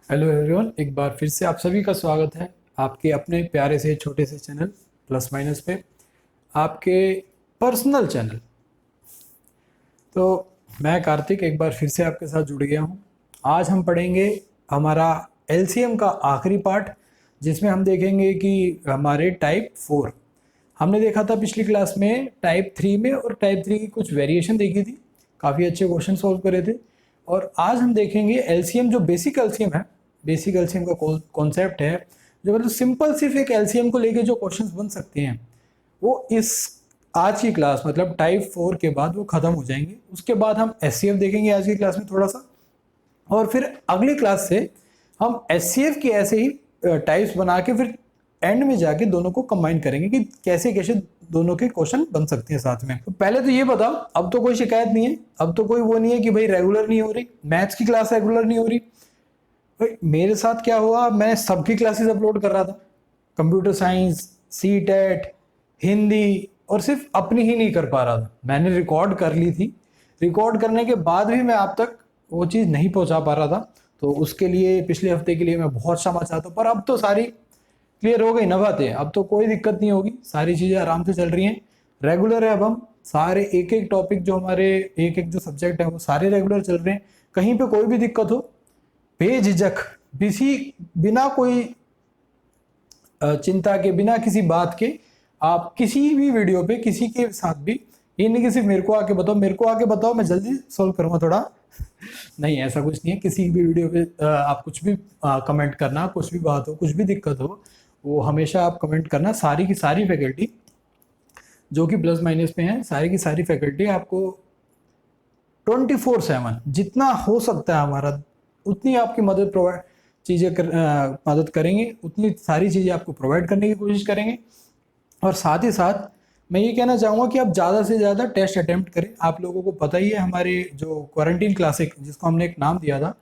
Hello everyone, एक बार फिर से आप सभी का स्वागत है आपके अपने प्यारे से छोटे से चैनल प्लस माइनस पे, आपके पर्सनल चैनल। तो मैं कार्तिक एक बार फिर से आपके साथ जुड़ गया हूँ। आज हम पढ़ेंगे हमारा एलसीएम का आखिरी पार्ट, जिसमें हम देखेंगे कि हमारे टाइप 4 हमने देखा था पिछली क्लास में, टाइप 3 में और टाइप 3 की कुछ वेरिएशन देखी थी, काफ़ी अच्छे क्वेश्चन सॉल्व करे थे। और आज हम देखेंगे एलसीएम, जो बेसिक एलसीएम है, बेसिक एलसीएम का कॉन्सेप्ट है, जो मतलब सिंपल सिर्फ एक एलसीएम को लेके जो क्वेश्चंस बन सकते हैं, वो इस आज की क्लास मतलब टाइप 4 के बाद वो खत्म हो जाएंगे। उसके बाद हम एचसीएफ देखेंगे आज की क्लास में थोड़ा सा, और फिर अगली क्लास से हम एचसीएफ की ऐसे ही टाइप्स बना के फिर एंड में जाके दोनों को कंबाइन करेंगे कि कैसे कैसे दोनों के क्वेश्चन बन सकते हैं साथ में। तो पहले तो ये बताओ, अब तो कोई शिकायत नहीं है, अब तो कोई वो नहीं है कि भाई रेगुलर नहीं हो रही, मैथ्स की क्लास रेगुलर नहीं हो रही। भाई मेरे साथ क्या हुआ, मैं सबकी क्लासेस अपलोड कर रहा था, computer science, C TET, Hindi, और सिर्फ अपनी ही नहीं कर पा रहा था। मैंने रिकॉर्ड कर ली थी, रिकॉर्ड करने के बाद भी मैं आप तक वो चीज़ नहीं पहुंचा पा रहा था। तो उसके लिए पिछले हफ्ते के लिए मैं बहुत क्षमा चाहता हूँ, पर अब तो सारी क्लियर हो गई ना बातें, अब तो कोई दिक्कत नहीं होगी, सारी चीज़ें आराम से चल रही हैं। रेगुलर है, अब हम सारे एक एक टॉपिक जो हमारे एक एक जो सब्जेक्ट है वो सारे रेगुलर चल रहे हैं। कहीं पे कोई भी दिक्कत हो, बेझिझक, बिना कोई चिंता के, बिना किसी बात के, आप किसी भी वीडियो पे किसी के साथ भी, ये नहीं कि सिर्फ मेरे को आके बताओ, मेरे को आके बताओ मैं जल्दी सॉल्व करूँगा थोड़ा नहीं, ऐसा कुछ नहीं है। किसी भी वीडियो पे आप कुछ भी कमेंट करना, कुछ भी बात हो, कुछ भी दिक्कत हो, वो हमेशा आप कमेंट करना। सारी की सारी फैकल्टी जो कि प्लस माइनस पे हैं, सारी की सारी फैकल्टी आपको 24/7 जितना हो सकता है हमारा, उतनी आपकी मदद प्रोवाइड मदद करेंगे, उतनी सारी चीज़ें आपको प्रोवाइड करने की कोशिश करेंगे। और साथ ही साथ मैं ये कहना चाहूँगा कि आप ज़्यादा से ज़्यादा टेस्ट अटेम्प्ट करें। आप लोगों को पता ही है, हमारे जो क्वारंटीन क्लासिक जिसको हमने एक नाम दिया था,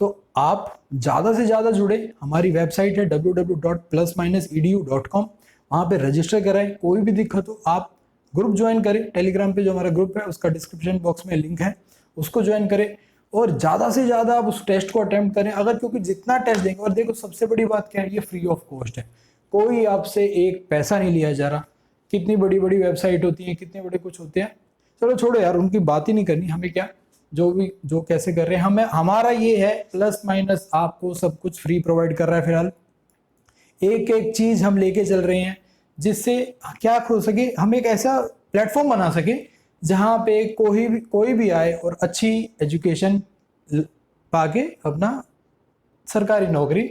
तो आप ज़्यादा से ज़्यादा जुड़े। हमारी वेबसाइट है www.plus-edu.com, वहाँ पे रजिस्टर कराएं। कोई भी दिक्कत हो आप ग्रुप ज्वाइन करें, टेलीग्राम पे जो हमारा ग्रुप है उसका डिस्क्रिप्शन बॉक्स में लिंक है, उसको ज्वाइन करें। और ज़्यादा से ज़्यादा आप उस टेस्ट को अटेम्प्ट करें, अगर क्योंकि जितना टेस्ट देंगे, और देखो सबसे बड़ी बात क्या है, ये फ्री ऑफ कॉस्ट है, कोई आपसे एक पैसा नहीं लिया जा रहा। कितनी बड़ी बड़ी वेबसाइट होती हैं, कितने बड़े कुछ होते हैं, चलो छोड़ो यार, उनकी बात ही नहीं करनी हमें। क्या जो भी जो कैसे कर रहे हैं, हमें हमारा ये है, प्लस माइनस आपको सब कुछ फ्री प्रोवाइड कर रहा है। फिलहाल एक एक चीज हम लेके चल रहे हैं, जिससे क्या हो सके, हम एक ऐसा प्लेटफॉर्म बना सके जहाँ पे कोई भी आए और अच्छी एजुकेशन पाके अपना सरकारी नौकरी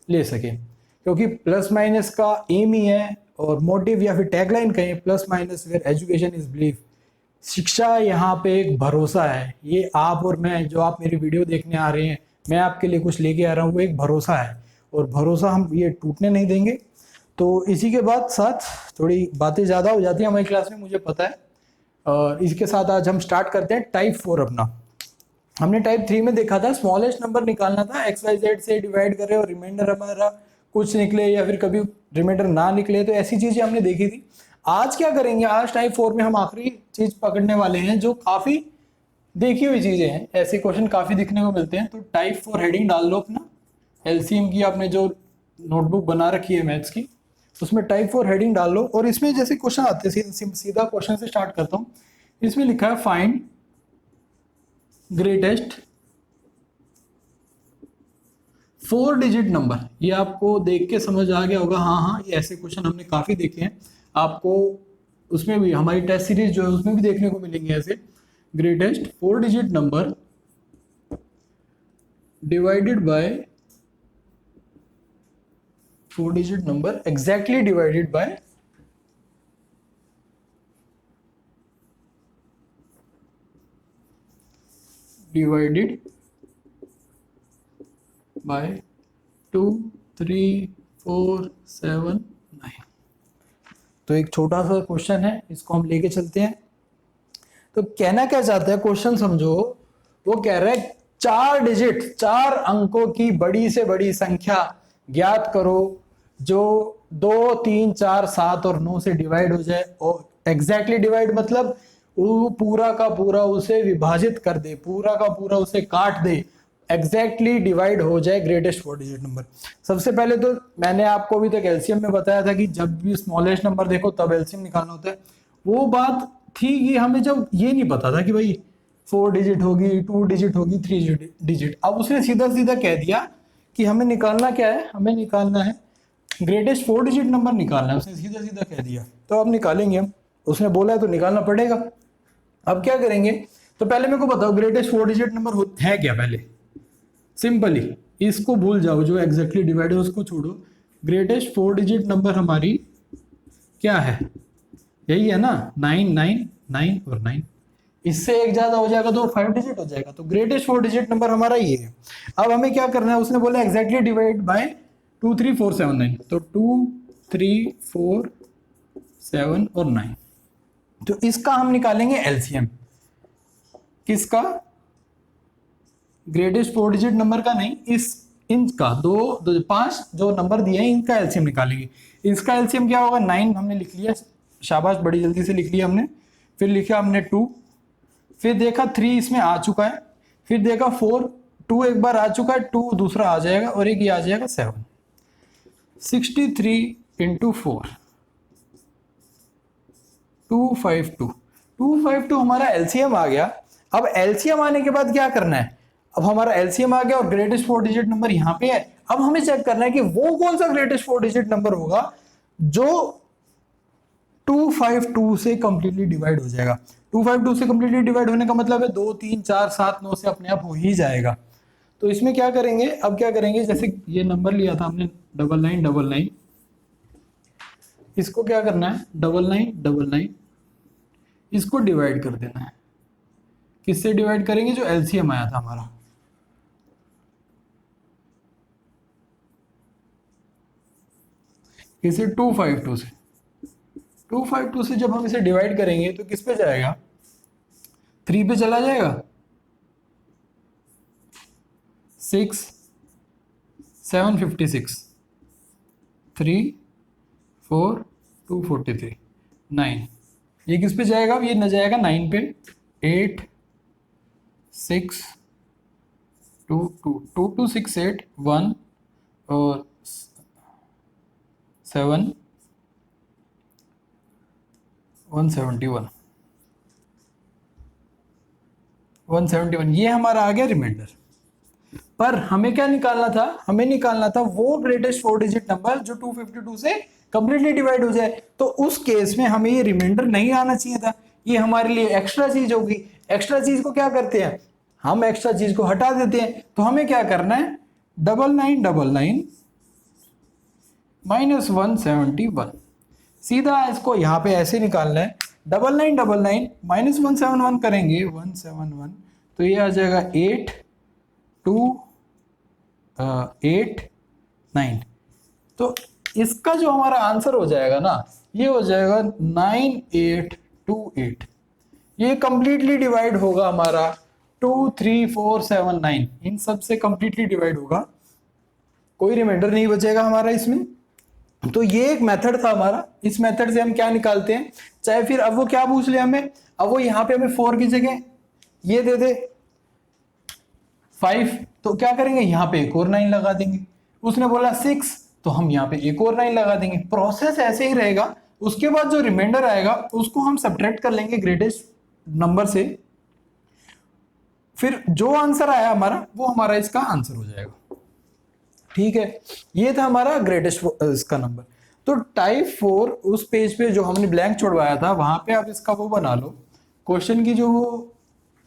ले सके। क्योंकि प्लस माइनस का एम ही है, और मोटिव या फिर टैगलाइन कहें, plus minus where education is belief. शिक्षा यहाँ पे एक भरोसा है। ये आप और मैं, जो आप मेरी वीडियो देखने आ रहे हैं, मैं आपके लिए कुछ लेके आ रहा हूँ, वो एक भरोसा है, और भरोसा हम ये टूटने नहीं देंगे। तो इसी के बाद साथ थोड़ी बातें ज़्यादा हो जाती हैं हमारी क्लास में, मुझे पता है। और इसके साथ आज हम स्टार्ट करते हैं टाइप 4 अपना। हमने टाइप 3 में देखा था, स्मॉलेस्ट नंबर निकालना था, एक्स वाई जेड से डिवाइड कर रहे और रिमाइंडर हमारा कुछ निकले या फिर कभी रिमाइंडर ना निकले, तो ऐसी चीजें हमने देखी थी। आज क्या करेंगे, आज टाइप 4 में हम आखिरी चीज पकड़ने वाले हैं, जो काफी देखी हुई चीजें हैं, ऐसे क्वेश्चन काफी दिखने को मिलते हैं। तो टाइप 4 हेडिंग डाल लो अपना, एलसीएम की आपने जो नोटबुक बना रखी है मैथ्स की, उसमें टाइप 4 हेडिंग डाल लो। और इसमें जैसे क्वेश्चन आते हैं, सीधा क्वेश्चन से स्टार्ट करता हूँ। इसमें लिखा है फाइंड ग्रेटेस्ट 4 डिजिट नंबर। ये आपको देख के समझ आ गया होगा, हाँ हाँ, ये ऐसे क्वेश्चन हमने काफी देखे हैं। आपको उसमें भी, हमारी टेस्ट सीरीज जो है उसमें भी देखने को मिलेंगे ऐसे। Greatest 4 digit number divided by 4 digit number exactly divided by by 2, 3, 4, 7, 9। तो एक छोटा सा क्वेश्चन है, इसको हम लेके चलते हैं। तो कहना क्या चाहता है क्वेश्चन समझो, वो कह रहा है 4 डिजिट, 4 अंकों की बड़ी से बड़ी संख्या ज्ञात करो जो 2, 3, 4, 7 और 9 से डिवाइड हो जाए। और एग्जैक्टली डिवाइड मतलब वो पूरा का पूरा उसे विभाजित कर दे, पूरा का पूरा उसे काट दे, एग्जैक्टली डिवाइड हो जाए ग्रेटेस्ट 4 डिजिट नंबर। सबसे पहले तो मैंने आपको अभी तक एलसीएम में बताया था कि जब भी स्मॉलेस्ट नंबर देखो तब एलसीएम निकालना होता है। वो बात थी कि हमें जब ये नहीं पता था कि भाई 4 डिजिट होगी, 2 डिजिट होगी, 3 डिजिट। अब उसने सीधा सीधा कह दिया कि हमें निकालना क्या है, हमें निकालना है ग्रेटेस्ट 4 डिजिट नंबर निकालना है, उसने सीधा सीधा कह दिया। तो अब निकालेंगे हम, उसने बोला है तो निकालना पड़ेगा। अब क्या करेंगे, तो पहले मेरे को बताओ ग्रेटेस्ट 4 डिजिट नंबर है क्या। पहले सिंपली इसको भूल जाओ, जो एग्जैक्टली डिवाइड है उसको छोड़ो। ग्रेटेस्ट 4 डिजिट नंबर हमारी क्या है, यही है ना, 9 9 9 और 9। इससे एक ज्यादा हो जाएगा तो 5 डिजिट हो जाएगा। तो ग्रेटेस्ट 4 डिजिट नंबर हमारा ये है। अब हमें क्या करना है, उसने बोला एग्जैक्टली डिवाइड बाय 2 3 4 7 9। तो 2 3 4 7 और 9। तो इसका हम निकालेंगे एलसीएम। किसका, ग्रेटेस्ट 4 डिजिट नंबर का नहीं, इस इनका 2 2 5 जो नंबर दिए हैं इनका एलसीएम निकालेंगे। इसका एलसीएम क्या होगा, 9 हमने लिख लिया, शाबाश बड़ी जल्दी से लिख लिया हमने। फिर लिखा हमने 2, फिर देखा 3 इसमें आ चुका है, फिर देखा 4, 2 एक बार आ चुका है, 2 दूसरा आ जाएगा और एक ये आ जाएगा 7। 63 इंटू 4 252। 252 हमारा एलसीएम आ गया। अब एलसीएम आने के बाद क्या करना है, अब हमारा एलसीएम आ गया और ग्रेटेस्ट 4 डिजिट नंबर यहां पे है। अब हमें चेक करना है कि वो कौन सा ग्रेटेस्ट 4 डिजिट नंबर होगा जो 252 से कंप्लीटली डिवाइड हो जाएगा। 252 से कंप्लीटली डिवाइड होने का मतलब है 2 3 4 7 9 से अपने आप हो ही जाएगा। तो इसमें क्या करेंगे, अब क्या करेंगे, जैसे ये नंबर लिया था हमने 9999, इसको क्या करना है 9999, इसको डिवाइड कर देना है। किससे डिवाइड करेंगे, जो एलसीएम आया था हमारा। किसे, 252 से। 252 से जब हम इसे डिवाइड करेंगे तो किस पे जाएगा, 3 पे चला जाएगा। 6 756, 3 4 243 9। ये किस पे जाएगा, ये न जाएगा 9 पे। 8 6 2 2 2 2 6 8 1 और 7 171 171। ये हमारा आ गया रिमाइंडर। पर हमें क्या निकालना था, हमें निकालना था वो ग्रेटेस्ट 4 डिजिट नंबर जो 252 से कंप्लीटली डिवाइड हो जाए। तो उस केस में हमें ये रिमाइंडर नहीं आना चाहिए था, ये हमारे लिए एक्स्ट्रा चीज होगी। एक्स्ट्रा चीज को क्या करते हैं, हम एक्स्ट्रा चीज को हटा देते हैं। तो हमें क्या करना है, 9999 माइनस 171। सीधा इसको यहां पे ऐसे निकालना है, 9999 माइनस 171 करेंगे 171, तो ये आ जाएगा 8 2 8 9। तो इसका जो हमारा आंसर हो जाएगा ना, ये हो जाएगा 9828। ये कंप्लीटली डिवाइड होगा हमारा 2 3 4 7 9, इन सब से कंप्लीटली डिवाइड होगा, कोई रिमाइंडर नहीं बचेगा हमारा इसमें। तो ये एक मेथड था हमारा। इस मेथड से हम क्या निकालते हैं, चाहे फिर अब वो क्या पूछ ले हमें, अब वो यहाँ पे हमें 4 की जगह ये दे दे 5, तो क्या करेंगे, यहाँ पे एक और 9 लगा देंगे। उसने बोला 6, तो हम यहाँ पे एक और 9 लगा देंगे। प्रोसेस ऐसे ही रहेगा। उसके बाद जो रिमाइंडर आएगा उसको हम सब्ट्रैक्ट कर लेंगे ग्रेटेस्ट नंबर से, फिर जो आंसर आया हमारा वो हमारा इसका आंसर हो जाएगा। ठीक है, ये था हमारा ग्रेटेस्ट इसका नंबर। तो टाइप 4 उस पेज पे जो हमने ब्लैंक छोड़वाया था वहां पे आप इसका वो बना लो, क्वेश्चन की जो वो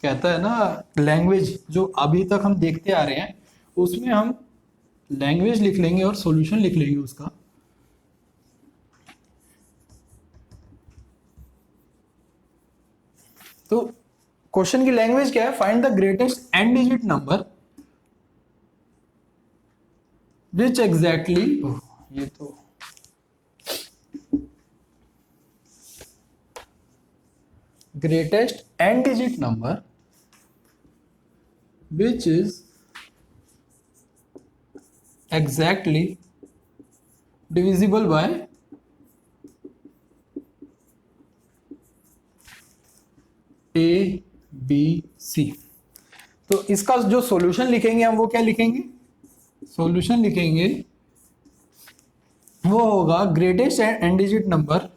कहता है ना लैंग्वेज, जो अभी तक हम देखते आ रहे हैं उसमें हम लैंग्वेज लिख लेंगे और सॉल्यूशन लिख लेंगे उसका। तो क्वेश्चन की लैंग्वेज क्या है, find the greatest n digit number which exactly, ये तो greatest n digit number which is exactly divisible by A, B, C। तो इसका जो सॉल्यूशन लिखेंगे हम वो क्या लिखेंगे, सॉल्यूशन लिखेंगे वो होगा greatest n digit number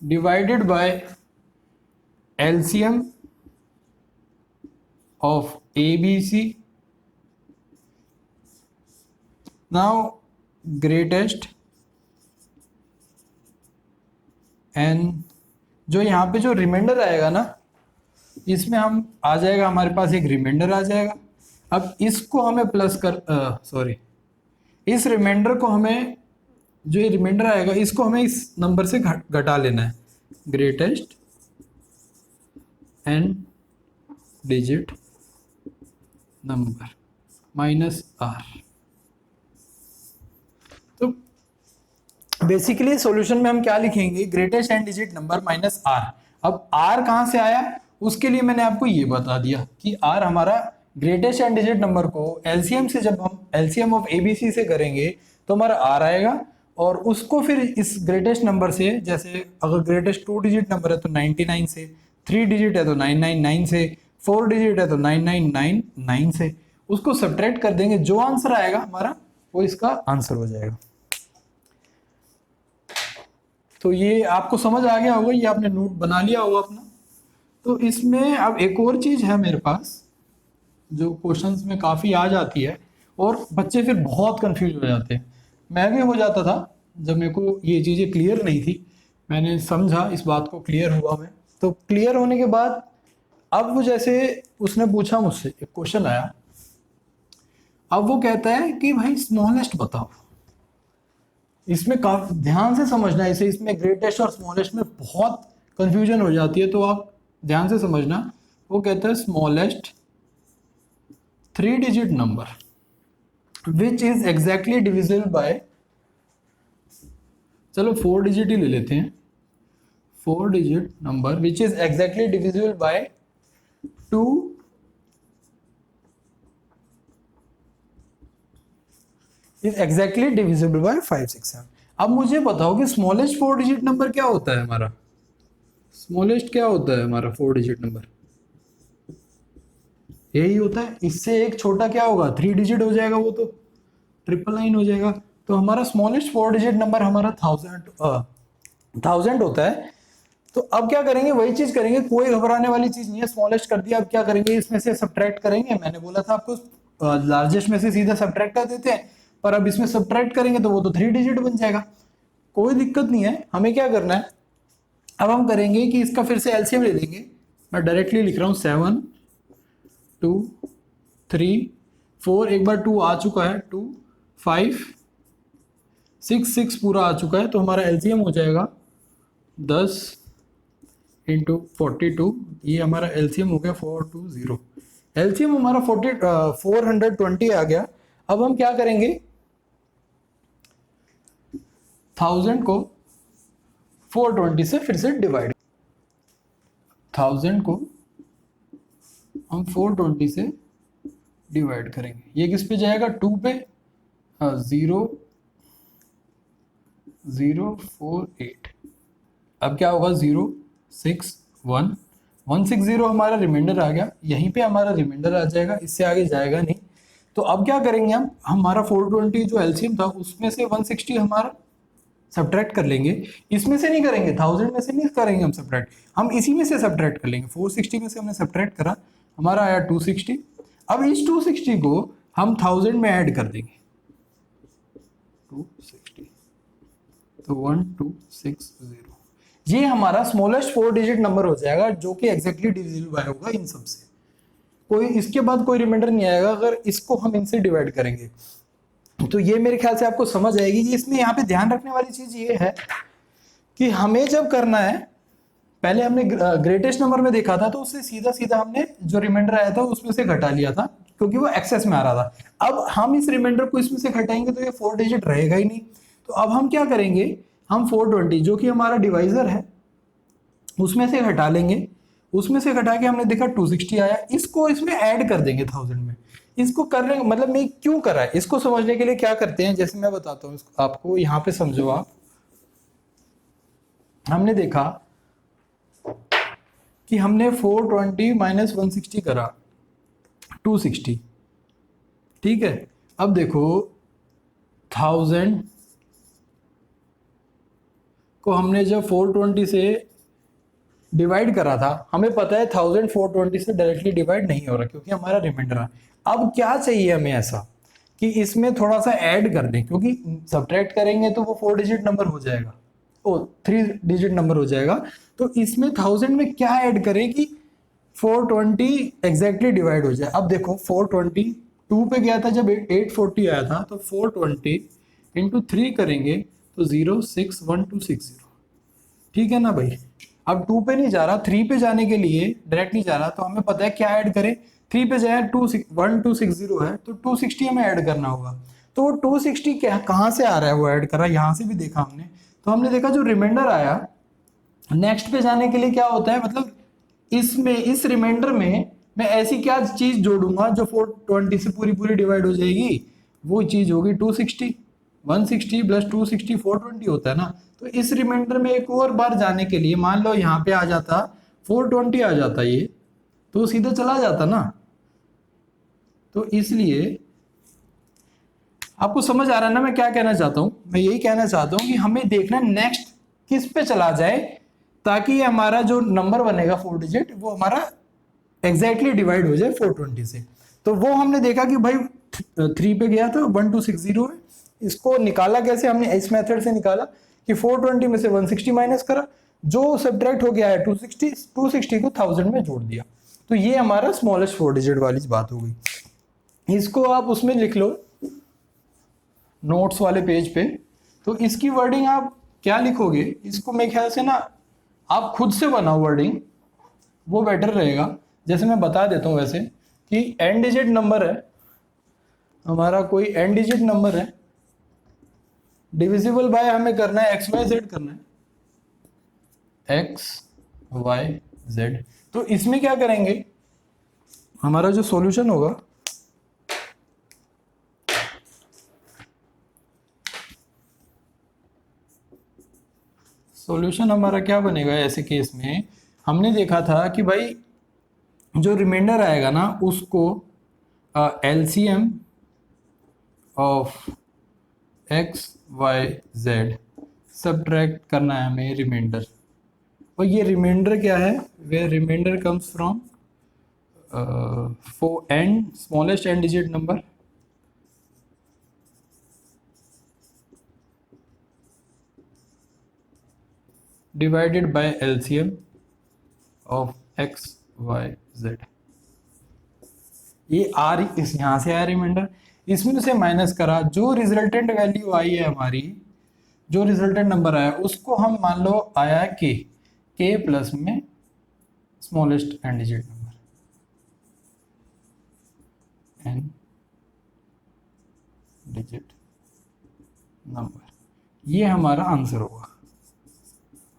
divided by LCM of ABC. Now greatest n, जो यहाँ पे जो रिमाइंडर आएगा ना, इसमें हम आ जाएगा, हमारे पास एक रिमाइंडर आ जाएगा। अब इसको हमें प्लस कर सॉरी, इस रिमाइंडर को हमें, जो ये रिमाइंडर आएगा इसको हमें इस नंबर से घटा लेना है, greatest n digit number minus r. तो बेसिकली सॉल्यूशन में हम क्या लिखेंगे, greatest n digit number minus r. अब आर कहाँ से आया, उसके लिए मैंने आपको ये बता दिया कि आर हमारा ग्रेटेस्ट एन डिजिट नंबर को एलसीएम से, जब हम एलसीएम ऑफ एबीसी से करेंगे तो हमारा आर आएगा, और उसको फिर इस ग्रेटेस्ट नंबर से, जैसे अगर ग्रेटेस्ट 2 डिजिट नंबर है तो 99 से, 3 डिजिट है तो 999 से, 4 डिजिट है तो 9999 से, उसको सब्ट्रैक्ट कर देंगे, जो आंसर आएगा हमारा वो इसका आंसर हो जाएगा। तो ये आपको समझ आ गया होगा, ये आपने नोट बना लिया होगा अपना। तो इसमें अब एक और चीज है मेरे पास जो क्वेश्चंस में काफी आ जाती है, और बच्चे फिर बहुत कंफ्यूज हो जाते हैं। मैं भी हो जाता था जब मेरे को ये चीज़ें क्लियर नहीं थी, मैंने समझा इस बात को, क्लियर हुआ मैं। तो क्लियर होने के बाद अब वो, जैसे उसने पूछा मुझसे एक क्वेश्चन आया, अब वो कहता है कि भाई स्मॉलेस्ट बताओ। इसमें काफी ध्यान से समझना है इसे, इसमें ग्रेटेस्ट और स्मॉलेस्ट में बहुत कंफ्यूजन हो जाती है, तो आप ध्यान से समझना। वो कहता है smallest 3 digit number which is exactly divisible by, चलो 4 डिजिट ही ले लेते हैं, 4 digit number which is exactly divisible by 2 is exactly divisible by 5, 6, 7। अब मुझे बताओ कि स्मॉलेस्ट 4 डिजिट नंबर क्या होता है हमारा, स्मॉलेस्ट क्या होता है हमारा 4 डिजिट नंबर, यही होता है। इससे एक छोटा क्या होगा, 3 डिजिट हो जाएगा, वो तो 999 हो जाएगा। तो हमारा स्मॉलेस्ट 4 डिजिट नंबर हमारा 1000 होता है। तो अब क्या करेंगे, वही चीज करेंगे, कोई घबराने वाली चीज नहीं है। स्मॉलेस्ट कर दिया, अब क्या करेंगे, इसमें से सब्ट्रैक्ट करेंगे। मैंने बोला था आपको लार्जेस्ट में से सीधा सब्ट्रैक्ट कर देते हैं, पर अब इसमें सब्ट्रैक्ट करेंगे तो वो तो 3 डिजिट बन जाएगा, कोई दिक्कत नहीं है। हमें क्या करना है, अब हम करेंगे कि इसका फिर से एलसीएम ले लेंगे। मैं डायरेक्टली लिख रहा हूँ 7 2 3 4, एक बार 2 आ चुका है, 2 5 6 6 पूरा आ चुका है। तो हमारा एलसीएम हो जाएगा 10 इंटू 42, ये हमारा एलसीएम हो गया 420। एलसीएम हमारा 420 आ गया। अब हम क्या करेंगे, 1000 को 420 से फिर से डिवाइड, 1000 को हम 420 से डिवाइड करेंगे। ये किस पे जाएगा, 2 पे, 0 0 4 8। अब क्या होगा, 0 6 1 160 हमारा रिमाइंडर आ गया, यहीं पे हमारा रिमाइंडर आ जाएगा, इससे आगे जाएगा नहीं। तो अब क्या करेंगे, हम हमारा 420 जो एलसीएम था उसमें से 160 हमारा सब्ट्रैक्ट कर लेंगे। इसमें से नहीं करेंगे, 1000 में से नहीं करेंगे हम सब्ट्रैक्ट, हम इसी में से सब्ट्रैक्ट कर लेंगे। 460 में से हमने सब्ट्रैक्ट करा, हमारा आया 260। अब इस 260 को हम 1000 में ऐड कर देंगे, 260, तो 1260। ये हमारा स्मॉलेस्ट 4 डिजिट नंबर हो जाएगा, जो कि एग्जैक्टली डिविजिबल बाय होगा इन सब से। कोई इसके बाद कोई रिमाइंडर नहीं आएगा अगर इसको हम इनसे डिवाइड करेंगे। तो ये मेरे ख्याल से आपको समझ आएगी कि इसमें यहाँ पे ध्यान रखने वाली चीज ये है कि हमें जब करना है, पहले हमने ग्रेटेस्ट नंबर में देखा था तो उससे सीधा सीधा हमने जो रिमाइंडर आया था उसमें से घटा लिया था, क्योंकि वो एक्सेस में आ रहा था। अब हम इस रिमाइंडर को इसमें से घटाएंगे तो ये 4 डिजिट रहेगा ही नहीं। तो अब हम क्या करेंगे, हम 420 जो कि हमारा डिवाइजर है उसमें से घटा लेंगे। उसमें से घटा के हमने देखा 260 आया, इसको इसमें ऐड कर देंगे 1000 में। इसको करने मतलब मैं क्यों करा है, इसको समझने के लिए क्या करते हैं, जैसे मैं बताता हूँ आपको, यहाँ पे समझो आप। हमने देखा कि हमने 420 माइनस 160 करा 260, ठीक है। अब देखो 1000 को हमने जब 420 से डिवाइड करा था, हमें पता है 1000 420 से डायरेक्टली डिवाइड नहीं हो रहा क्योंकि हमारा रिमाइंडर है। अब क्या चाहिए हमें ऐसा कि इसमें थोड़ा सा ऐड कर दें, क्योंकि सब्ट्रैक्ट करेंगे तो वो 4 डिजिट नंबर हो जाएगा, ओ 3 डिजिट नंबर हो जाएगा। तो इसमें 1000 में क्या ऐड करें कि 420 एग्जैक्टली डिवाइड हो जाए। अब देखो 420 2 पे गया था जब 840 आया था, तो 420 इंटू 3 करेंगे तो 061260, ठीक है ना भाई। अब 2 पे नहीं जा रहा, 3 पे जाने के लिए डायरेक्ट नहीं जा रहा, तो हमें पता है क्या ऐड करें। 3 पे जाए 1260 है तो 260 हमें ऐड करना होगा। तो वो 260 क्या कहाँ से आ रहा है, वो ऐड करा, यहाँ से भी देखा हमने। तो हमने देखा जो रिमाइंडर आया नेक्स्ट पे जाने के लिए क्या होता है, मतलब इसमें इस रिमाइंडर में मैं ऐसी क्या चीज जोड़ूंगा जो 420 से पूरी पूरी डिवाइड हो जाएगी, वो चीज होगी 260। 160 प्लस 260 420 होता है ना। तो इस रिमाइंडर में एक और बार जाने के लिए मान लो यहाँ पे आ जाता 420 आ जाता ये, तो सीधे चला जाता ना। तो इसलिए आपको समझ आ रहा है ना मैं क्या कहना चाहता हूं, मैं यही कहना चाहता हूं कि हमें देखना नेक्स्ट किस पे चला जाए, ताकि ये हमारा जो नंबर बनेगा 4 डिजिट वो हमारा एग्जैक्टली डिवाइड हो जाए 420 से। तो वो हमने देखा कि भाई 3 पे गया था 1260 है, इसको निकाला कैसे, हमने इस मेथड से निकाला कि 420 में से 160 माइनस करा, जो सब्ट्रैक्ट हो गया है 260 को 1000 में जोड़ दिया। तो ये हमारा स्मॉलेस्ट 4 डिजिट वाली बात हो गई। इसको आप उसमें लिख लो नोट्स वाले पेज पे। तो इसकी वर्डिंग आप क्या लिखोगे, इसको मेरे ख्याल से ना आप खुद से बनाओ वर्डिंग, वो बेटर रहेगा। जैसे मैं बता देता हूँ वैसे कि n डिजिट नंबर है हमारा, कोई n डिजिट नंबर है, डिविजिबल बाय हमें करना है x y z करना है, x y z। तो इसमें क्या करेंगे, हमारा जो सॉल्यूशन होगा सॉल्यूशन हमारा क्या बनेगा ऐसे केस में, हमने देखा था कि भाई जो रिमाइंडर आएगा ना उसको LCM of X Y Z subtract करना है हमें रिमाइंडर। और ये रिमाइंडर क्या है, we remainder comes from for N smallest N digit number divided by LCM of X Y Z. ये आर इस यहाँ से आया रिमाइंडर, इसमें से माइनस करा, जो रिजल्टेंट वैल्यू आई है हमारी, जो रिजल्टेंट नंबर आया उसको हम मान लो आया के प्लस में smallest N digit number n digit number, ये हमारा आंसर होगा।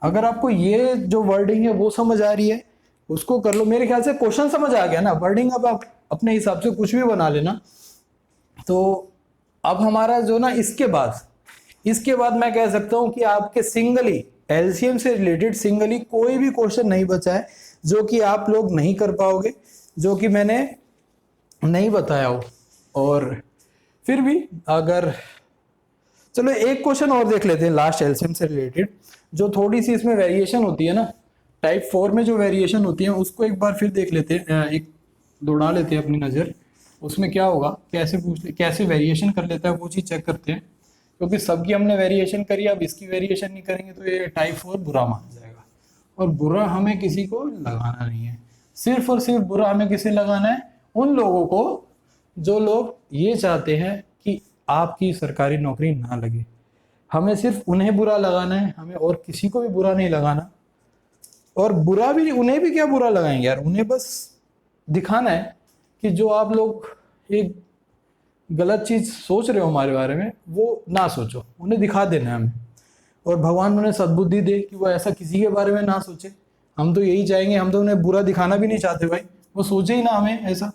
अगर आपको ये जो वर्डिंग है वो समझ आ रही है उसको कर लो, मेरे ख्याल से क्वेश्चन समझ आ गया ना। वर्डिंग अब आप अपने हिसाब से कुछ भी बना लेना। तो अब हमारा जो ना इसके बाद मैं कह सकता हूं कि आपके सिंगली एलसीएम से रिलेटेड सिंगली कोई भी क्वेश्चन नहीं बचा है जो कि आप लोग नहीं कर पाओगे, जो कि मैंने नहीं बताया हो। और फिर भी अगर चलो एक क्वेश्चन और देख लेते हैं लास्ट एलसीएम से रिलेटेड, जो थोड़ी सी इसमें वेरिएशन होती है ना, टाइप 4 में जो वेरिएशन होती है उसको एक बार फिर देख लेते हैं, एक दौड़ा लेते हैं अपनी नज़र, उसमें क्या होगा, कैसे वेरिएशन कर लेता है वो चीज़ चेक करते हैं। क्योंकि सबकी हमने वेरिएशन करी, अब इसकी वेरिएशन नहीं करेंगे तो ये टाइप 4 बुरा मान जाएगा, और बुरा हमें किसी को लगाना नहीं है। सिर्फ और सिर्फ बुरा हमें किसे लगाना है, उन लोगों को जो लोग ये चाहते हैं कि आपकी सरकारी नौकरी ना लगे। हमें सिर्फ उन्हें बुरा लगाना है, हमें और किसी को भी बुरा नहीं लगाना। और बुरा भी उन्हें भी क्या बुरा लगाएंगे यार, उन्हें बस दिखाना है कि जो आप लोग एक गलत चीज़ सोच रहे हो हमारे बारे में वो ना सोचो, उन्हें दिखा देना है हमें। और भगवान उन्हें सद्बुद्धि दे कि वो ऐसा किसी के बारे में ना सोचे। हम तो यही चाहेंगे, हम तो उन्हें बुरा दिखाना भी नहीं चाहते भाई, वो सोचे ही ना हमें ऐसा।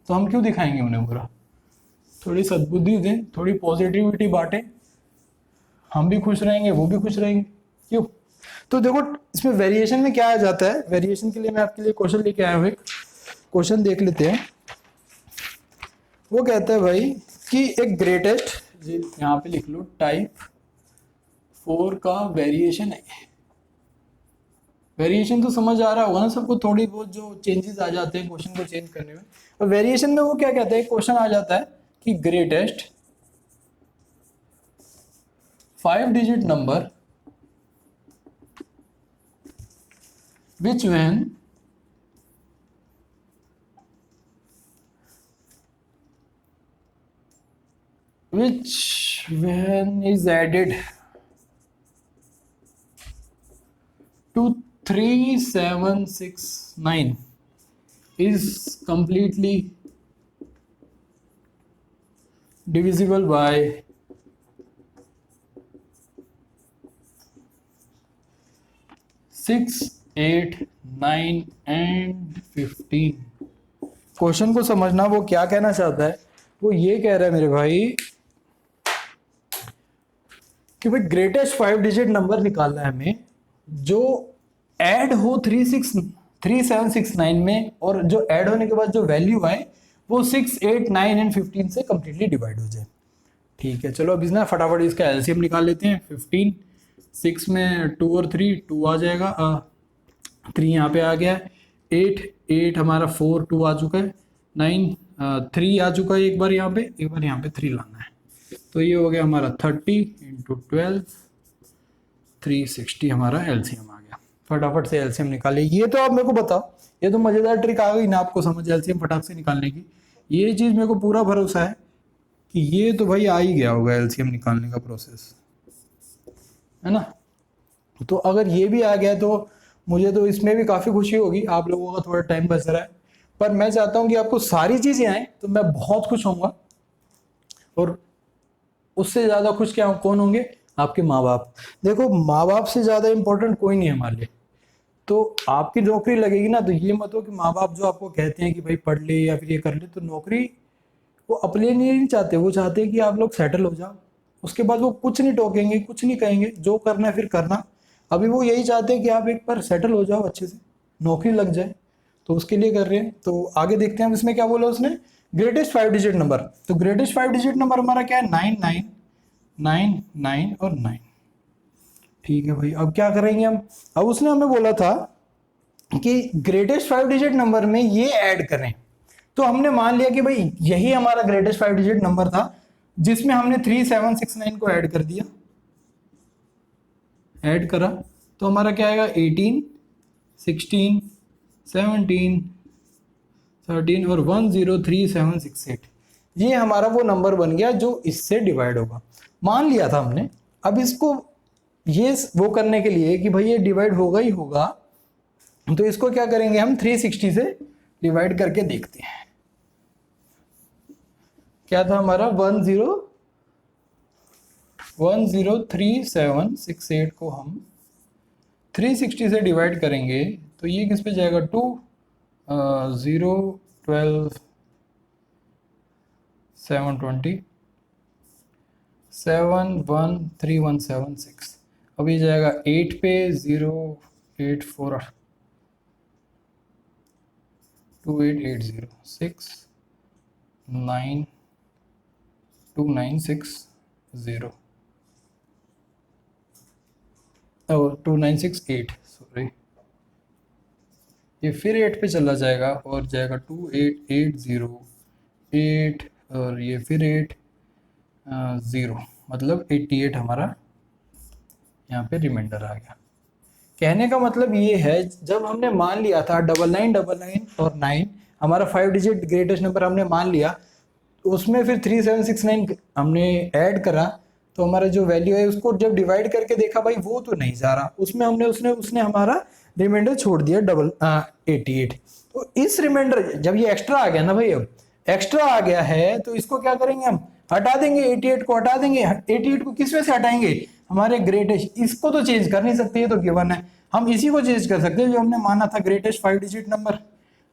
तो हम क्यों दिखाएंगे उन्हें बुरा? थोड़ी सद्बुद्धि दें, थोड़ी पॉजिटिविटी बांटें, हम भी खुश रहेंगे, वो भी खुश रहेंगे। क्यों? तो देखो इसमें वेरिएशन में क्या आ जाता है, वेरिएशन के लिए मैं आपके लिए क्वेश्चन लेके आया हूँ, एक क्वेश्चन देख लेते हैं। वो कहता है भाई कि एक ग्रेटेस्ट, यहाँ पे लिख लो टाइप 4 का वेरिएशन है। वेरिएशन तो समझ आ रहा होगा ना सबको, थोड़ी बहुत जो चेंजेस आ जाते हैं क्वेश्चन को चेंज करने में। और वेरिएशन में वो क्या कहता है, क्वेश्चन आ जाता है कि greatest 5 digit number which when is added to 3769 is completely divisible by 6, 8, 9 and 15। Question को समझना, वो क्या कहना चाहता है, वो ये कह रहा है मेरे भाई कि भाई ग्रेटेस्ट 5 डिजिट नंबर निकालना है हमें जो ऐड हो 3769 में, और जो ऐड होने के बाद जो वैल्यू आए वो 6, 8, 9 एंड 15 से कंप्लीटली डिवाइड हो जाए। ठीक है, चलो अब इसना फटाफट इसका एलसीएम निकाल लेते हैं। 15, 6 में 2 और 3, 2 आ जाएगा, 3 यहाँ पे आ गया, 8 हमारा 4, 2 आ चुका है, 9 3 आ चुका है, एक बार यहाँ पे 3 लाना है। तो ये हो गया हमारा 30 × 12, 360 हमारा एलसीएम आ गया। फटाफट से एलसीएम निकाले। ये तो आप मेरे को बताओ, ये तो मजेदार ट्रिक आ गई ना आपको समझ, एलसीएम फटाक से निकालने की। ये चीज मेरे को पूरा भरोसा है कि ये तो भाई आ ही गया होगा एलसीएम निकालने का प्रोसेस, है ना। तो अगर ये भी आ गया तो मुझे तो इसमें भी काफी खुशी होगी, आप लोगों का थोड़ा टाइम बच रहा है। पर मैं चाहता हूं कि आपको सारी चीजें आए तो मैं बहुत खुश होऊंगा, और उससे ज्यादा खुश क्या कौन होंगे, आपके माँ बाप। देखो माँ बाप से ज्यादा इंपॉर्टेंट कोई नहीं है हमारे लिए। तो आपकी नौकरी लगेगी ना, तो ये मत हो कि माँ बाप जो आपको कहते हैं कि भाई पढ़ ले या फिर ये कर ले, तो नौकरी वो अपने लिए नहीं चाहते, वो चाहते हैं कि आप लोग सेटल हो जाओ। उसके बाद वो कुछ नहीं टोकेंगे, कुछ नहीं कहेंगे, जो करना है फिर करना। अभी वो यही चाहते हैं कि आप एक बार सेटल हो जाओ, अच्छे से नौकरी लग जाए, तो उसके लिए कर रहे हैं। तो आगे देखते हैं हम इसमें क्या बोला उसने, ग्रेटेस्ट 5 डिजिट नंबर। तो ग्रेटेस्ट 5 डिजिट नंबर हमारा क्या है, 9, 9, 9, 9 और 9। ठीक है भाई, अब क्या करेंगे हम, अब उसने हमें बोला था कि ग्रेटेस्ट 5 डिजिट नंबर में ये ऐड करें। तो हमने मान लिया कि भाई यही हमारा ग्रेटेस्ट 5 डिजिट नंबर था, जिसमें हमने 3769 को ऐड कर दिया, ऐड करा तो हमारा क्या आएगा, 18, 16, 17, 13 और 103768। ये हमारा वो नंबर बन गया जो इससे डिवाइड होगा, मान लिया था हमने। अब इसको ये वो करने के लिए कि भाई ये डिवाइड होगा ही होगा, तो इसको क्या करेंगे हम 360 से डिवाइड करके देखते हैं। क्या था हमारा 103768 को हम 360 से डिवाइड करेंगे तो ये किस पे जाएगा, 2 0 12 720 713176। अब ये जाएगा 8 पे, 084 2880 6 9 2960 और 2968, सॉरी, ये फिर 8 पे चला जाएगा और जाएगा 28808 और ये फिर 8 0, मतलब 88 हमारा यहाँ पे रिमाइंडर आ गया। कहने का मतलब ये है, जब हमने मान लिया था 9999 और 9 हमारा 5 डिजिट ग्रेटेस्ट नंबर हमने मान लिया, उसमें फिर 3769 हमने ऐड करा, तो हमारा जो वैल्यू है उसको जब डिवाइड करके देखा भाई वो तो नहीं जा रहा, उसमें हमने उसने हमारा रिमाइंडर छोड़ दिया 88। तो इस रिमाइंडर जब ये एक्स्ट्रा आ गया ना भाई, अब एक्स्ट्रा आ गया है तो इसको क्या करेंगे हम, हटा देंगे, 88 को हटा देंगे। 88 को किस वजह से हटाएंगे, हमारे ग्रेटेस्ट, इसको तो चेंज कर नहीं सकते, ये तो गिवन है। हम इसी को चेंज कर सकते हैं जो हमने माना था ग्रेटेस्ट 5 डिजिट नंबर,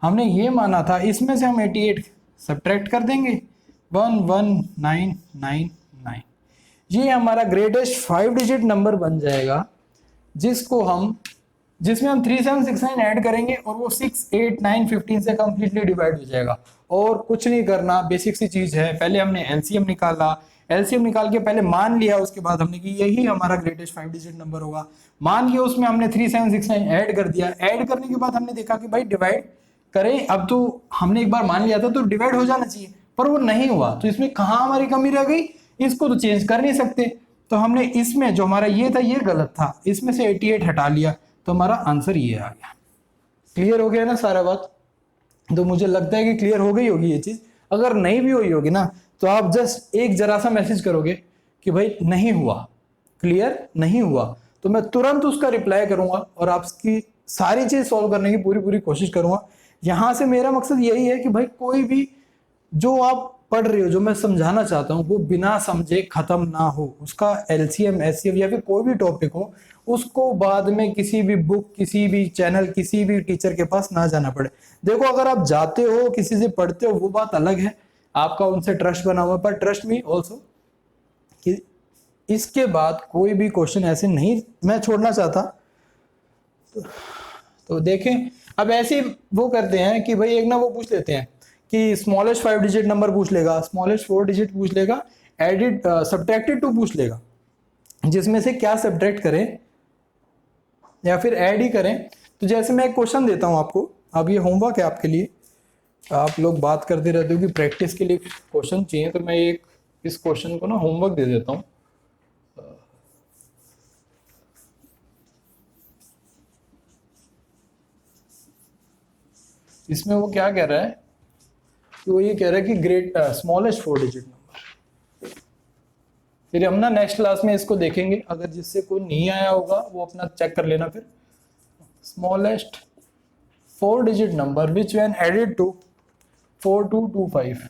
हमने ये माना था, इसमें से हम 88 सब्ट्रैक्ट कर देंगे 11999। ये हमारा ग्रेटेस्ट 5 डिजिट नंबर बन जाएगा, जिसमें हम 3769 ऐड करेंगे और वो 6, 8, 9, 15 से कंप्लीटली डिवाइड हो जाएगा। और कुछ नहीं करना, बेसिक सी चीज है। पहले हमने एलसीएम निकाला, एलसीएम निकाल के पहले मान लिया, उसके बाद हमने कि यही हमारा ग्रेटेस्ट 5 डिजिट नंबर होगा। मान के उसमें हमने 3769 ऐड कर दिया। ऐड करने के बाद हमने देखा कि भाई डिवाइड करें, अब तो हमने एक बार मान लिया था तो डिवाइड हो जाना चाहिए, पर वो नहीं हुआ। तो इसमें कहाँ हमारी कमी रह गई, इसको तो चेंज कर नहीं सकते। तो हमने इसमें जो हमारा ये था ये गलत था, इसमें से 88 हटा लिया, तो हमारा आंसर ये आ गया। क्लियर हो गया ना सारा बात? तो मुझे लगता है कि क्लियर हो गई होगी ये चीज। अगर नहीं भी हुई होगी ना, तो आप जस्ट एक जरा सा मैसेज करोगे कि भाई नहीं हुआ, क्लियर नहीं हुआ, तो मैं तुरंत उसका रिप्लाई करूंगा और आपकी सारी चीज सॉल्व करने की पूरी पूरी कोशिश करूंगा। यहां से मेरा मकसद यही है कि भाई कोई भी जो आप पढ़ रहे हो, जो मैं समझाना चाहता हूँ, वो बिना समझे खत्म ना हो। उसका एलसीएम, एचसीएफ या फिर कोई भी टॉपिक हो, उसको बाद में किसी भी बुक, किसी भी चैनल, किसी भी टीचर के पास ना जाना पड़े। देखो अगर आप जाते हो किसी से पढ़ते हो वो बात अलग है, आपका उनसे ट्रस्ट बना हुआ, पर ट्रस्ट मी ऑल्सो कि इसके बाद कोई भी क्वेश्चन ऐसे नहीं मैं छोड़ना चाहता। तो देखें, अब ऐसे वो करते हैं कि भाई एक ना वो पूछ लेते हैं कि स्मॉलेस्ट 5 डिजिट नंबर पूछ लेगा, स्मॉलेस्ट 4 डिजिट पूछ लेगा, एडिड सब्ट्रैक्टेड टू पूछ लेगा, जिसमें से क्या सब्ट्रैक्ट करें या फिर ऐड ही करें। तो जैसे मैं एक क्वेश्चन देता हूं आपको, अब ये होमवर्क है आपके लिए। आप लोग बात करते रहते हो कि प्रैक्टिस के लिए क्वेश्चन चाहिए, तो मैं एक इस क्वेश्चन को ना होमवर्क दे देता हूं। इसमें वो क्या कह रहा है कि वो ये कह रहा है कि स्मॉलेस्ट 4 डिजिट नंबर। फिर हम ना नेक्स्ट क्लास में इसको देखेंगे, अगर जिससे कोई नहीं आया होगा वो अपना चेक कर लेना। फिर smallest 4 digit number which when added to 4225।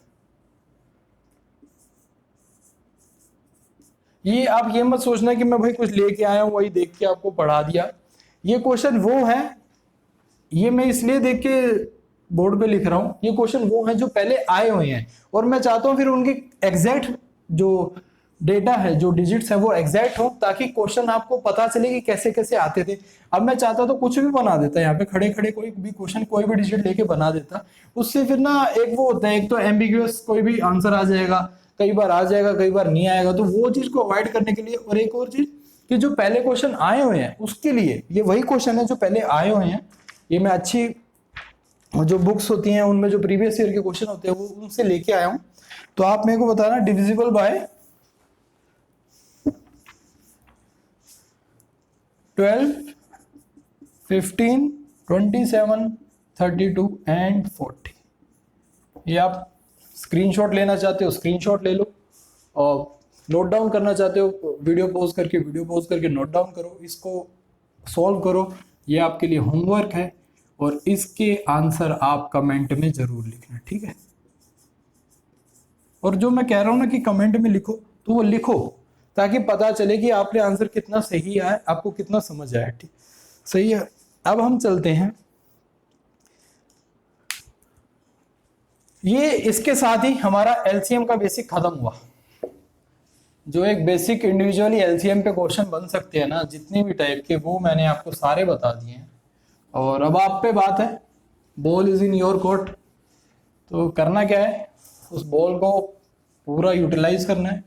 ये आप ये मत सोचना कि मैं भाई कुछ लेके आया हूं वही देख के आपको पढ़ा दिया। ये क्वेश्चन वो है, ये मैं इसलिए देख के बोर्ड पे लिख रहा हूं, ये क्वेश्चन वो हैं जो पहले आए हुए हैं, और मैं चाहता हूं फिर उनकी एग्जैक्ट जो डेटा है, जो डिजिट्स है वो एग्जैक्ट हो, ताकि क्वेश्चन आपको पता चले कि कैसे कैसे आते थे। अब मैं चाहता तो कुछ भी बना देता, यहाँ पे खड़े खड़े कोई भी क्वेश्चन कोई भी डिजिट लेके बना देता। उससे फिर ना एक वो होता है, एक तो एम्बिग्यूअस कोई भी आंसर आ जाएगा, कई बार आ जाएगा कई बार नहीं आएगा। तो वो चीज को अवॉइड करने के लिए, और एक और चीज कि जो पहले क्वेश्चन आए हुए हैं उसके लिए, ये वही क्वेश्चन है जो पहले आए हुए हैं, ये मैं अच्छी जो बुक्स होती हैं उनमें जो प्रीवियस ईयर के क्वेश्चन होते हैं वो उनसे लेके आया हूं। तो आप मेरे को बताना डिविजिबल बाय 12, 15, 27, 32 एंड 40। ये आप स्क्रीनशॉट लेना चाहते हो स्क्रीनशॉट ले लो, और नोट डाउन करना चाहते हो वीडियो पॉज करके नोट डाउन करो, इसको सॉल्व करो। ये आपके लिए होमवर्क है, और इसके आंसर आप कमेंट में जरूर लिखना, ठीक है? और जो मैं कह रहा हूं ना कि कमेंट में लिखो, तो वो लिखो ताकि पता चले कि आपने आंसर कितना सही आया, आपको कितना समझ आया, ठीक? सही है। अब हम चलते हैं, ये इसके साथ ही हमारा एलसीएम का बेसिक खत्म हुआ। जो एक बेसिक इंडिविजुअली एलसीएम पे क्वेश्चन बन सकते हैं ना, जितने भी टाइप के, वो मैंने आपको सारे बता दिए हैं। और अब आप पे बात है, ball is in your court. तो करना क्या है, उस बॉल को पूरा यूटिलाइज करना है।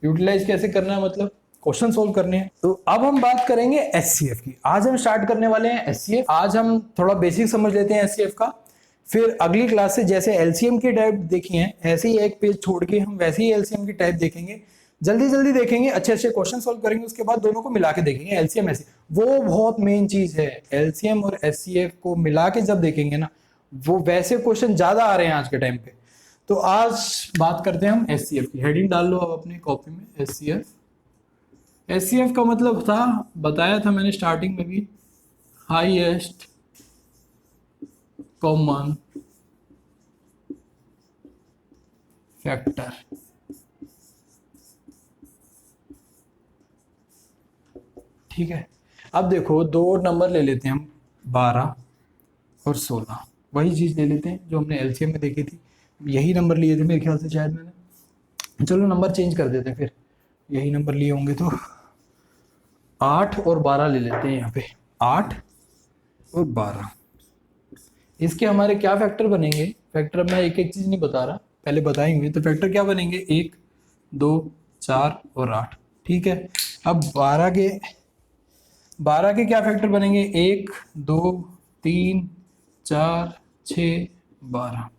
यूटिलाइज कैसे करना है, मतलब क्वेश्चन सोल्व करने हैं। तो अब हम बात करेंगे एचसीएफ की। आज हम स्टार्ट करने वाले हैं एचसीएफ। आज हम थोड़ा बेसिक समझ लेते हैं एचसीएफ का, फिर अगली क्लास से जैसे एलसीएम की टाइप देखी है, ऐसे ही एक पेज छोड़ के हम वैसे ही एलसीएम की टाइप देखेंगे, जल्दी जल्दी देखेंगे, अच्छे अच्छे क्वेश्चन सोल्व करेंगे। उसके बाद दोनों को मिला के देखेंगे, एलसीएम एचसीएफ। वो बहुत मेन चीज है, एलसीएम और एचसीएफ को मिला के जब देखेंगे ना, वो वैसे क्वेश्चन ज्यादा आ रहे हैं आज के टाइम पे। तो आज बात करते हैं हम एचसीएफ की। हेडिंग डाल लो अब अपनी कॉपी में, एचसीएफ। एचसीएफ का मतलब था, बताया था मैंने स्टार्टिंग में भी, हाईएस्ट कॉमन फैक्टर। ठीक है, अब देखो दो नंबर ले लेते हैं हम, 12 और 16। वही चीज ले लेते हैं जो हमने एलसीएम में देखी थी। यही नंबर लिए थे मेरे ख्याल से शायद मैंने, चलो नंबर चेंज कर देते हैं फिर, यही नंबर लिए होंगे तो 8 और 12 ले लेते हैं यहाँ पे, 8 और 12। इसके हमारे क्या फैक्टर बनेंगे, फैक्टर मैं एक एक चीज़ नहीं बता रहा, पहले बताएंगे। तो फैक्टर क्या बनेंगे, 1 2 4 और 8, ठीक है। अब 12 के क्या फैक्टर बनेंगे, 1 2 3 4 6 12।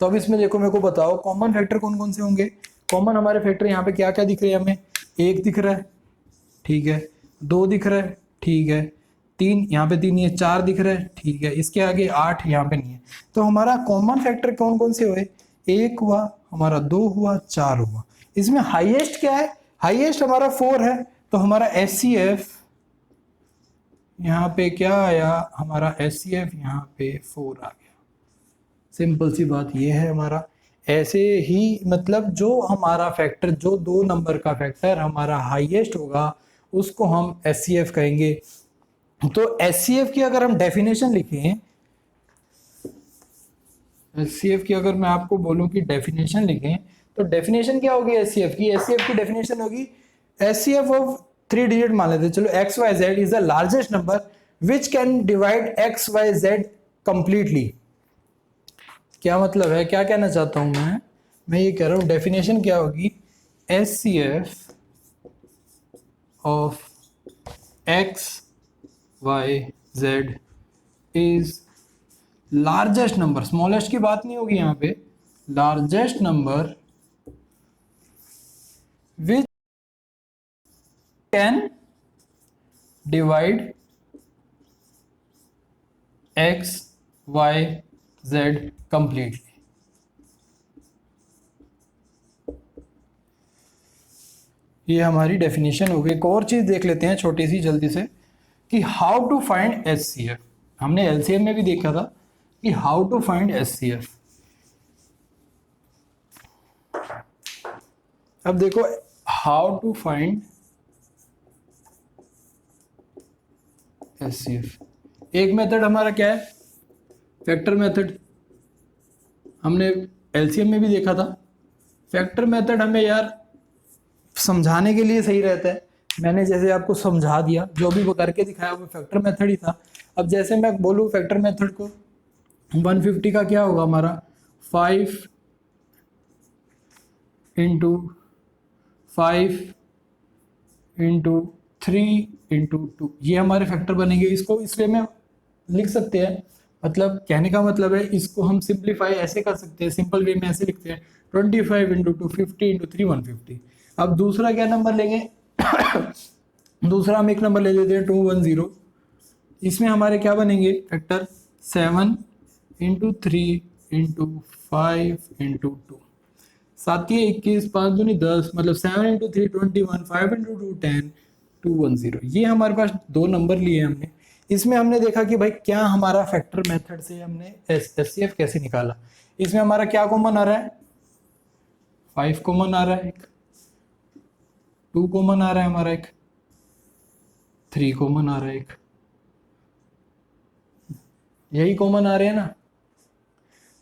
तो अब इसमें देखो, मेरे को बताओ कॉमन फैक्टर कौन कौन से होंगे। कॉमन हमारे फैक्टर यहाँ पे क्या क्या दिख रहे हैं हमें, 1 दिख रहा है, ठीक है, 2 दिख रहा है, ठीक है, 3 यहाँ पे 3 नहीं है, 4 दिख रहा है, ठीक है, इसके आगे 8 यहाँ पे नहीं है। तो हमारा कॉमन फैक्टर कौन कौन से हुए, 1 हुआ हमारा, 2 हुआ, 4 हुआ। इसमें हाईएस्ट क्या है, हाईएस्ट हमारा 4 है, तो हमारा HCF यहाँ पे क्या आया, हमारा HCF यहाँ पे 4 आ गया। सिंपल सी बात ये है हमारा। ऐसे ही मतलब जो हमारा फैक्टर, जो 2 नंबर का फैक्टर हमारा हाईएस्ट होगा उसको हम HCF कहेंगे। तो HCF की अगर हम डेफिनेशन लिखें, HCF की अगर मैं आपको बोलूं कि डेफिनेशन लिखें, तो डेफिनेशन क्या होगी HCF की, HCF की डेफिनेशन होगी, HCF ऑफ 3 डिजिट मान लेते हैं, चलो XYZ is the largest number which can divide XYZ completely. क्या मतलब है, क्या कहना चाहता हूं मैं ये कह रहा हूं डेफिनेशन क्या होगी, HCF of XYZ is largest number, smallest की बात नहीं होगी यहाँ पे, largest number which can divide XYZ completely. ये हमारी डेफिनेशन हो गई। एक और चीज देख लेते हैं छोटी सी जल्दी से, कि हाउ टू फाइंड HCF। हमने LCM में भी देखा था कि हाउ टू फाइंड HCF। अब देखो हाउ टू फाइंड HCF। एक मेथड हमारा क्या है, फैक्टर मेथड, हमने LCM में भी देखा था। फैक्टर मेथड हमें यार समझाने के लिए सही रहता है, मैंने जैसे आपको समझा दिया, जो भी वो करके दिखाया वो फैक्टर मेथड ही था। अब जैसे मैं बोलूँ फैक्टर मेथड को, 150 का क्या होगा हमारा, 5 इंटू 5 इंटू 3 इंटू 2, ये हमारे फैक्टर बनेंगे। इसको इस वे में लिख सकते हैं, मतलब कहने का मतलब है इसको हम सिंप्लीफाई ऐसे कर सकते हैं, सिंपल वे में ऐसे लिखते हैं, 25 इंटू 2 50 इंटू 3 150। अब दूसरा क्या नंबर लेंगे दूसरा हम एक नंबर ले लेते हैं 210। इसमें हमारे क्या बनेंगे फैक्टर, 7 इंटू 3 इंटू 5 इंटू 2, 7 21 5 दूनी 10, मतलब 7 इंटू 3 21, 5 इंटू 2 10, 210। ये हमारे पास 2 नंबर लिए हमने। इसमें हमने देखा कि भाई क्या हमारा फैक्टर मेथड से हमने HCF कैसे निकाला। इसमें हमारा क्या कॉमन आ रहा है, 5 कॉमन आ रहा है, एक 2 कॉमन आ रहा है हमारा, एक 3 कॉमन आ रहा है, एक यही कॉमन आ रहे हैं ना।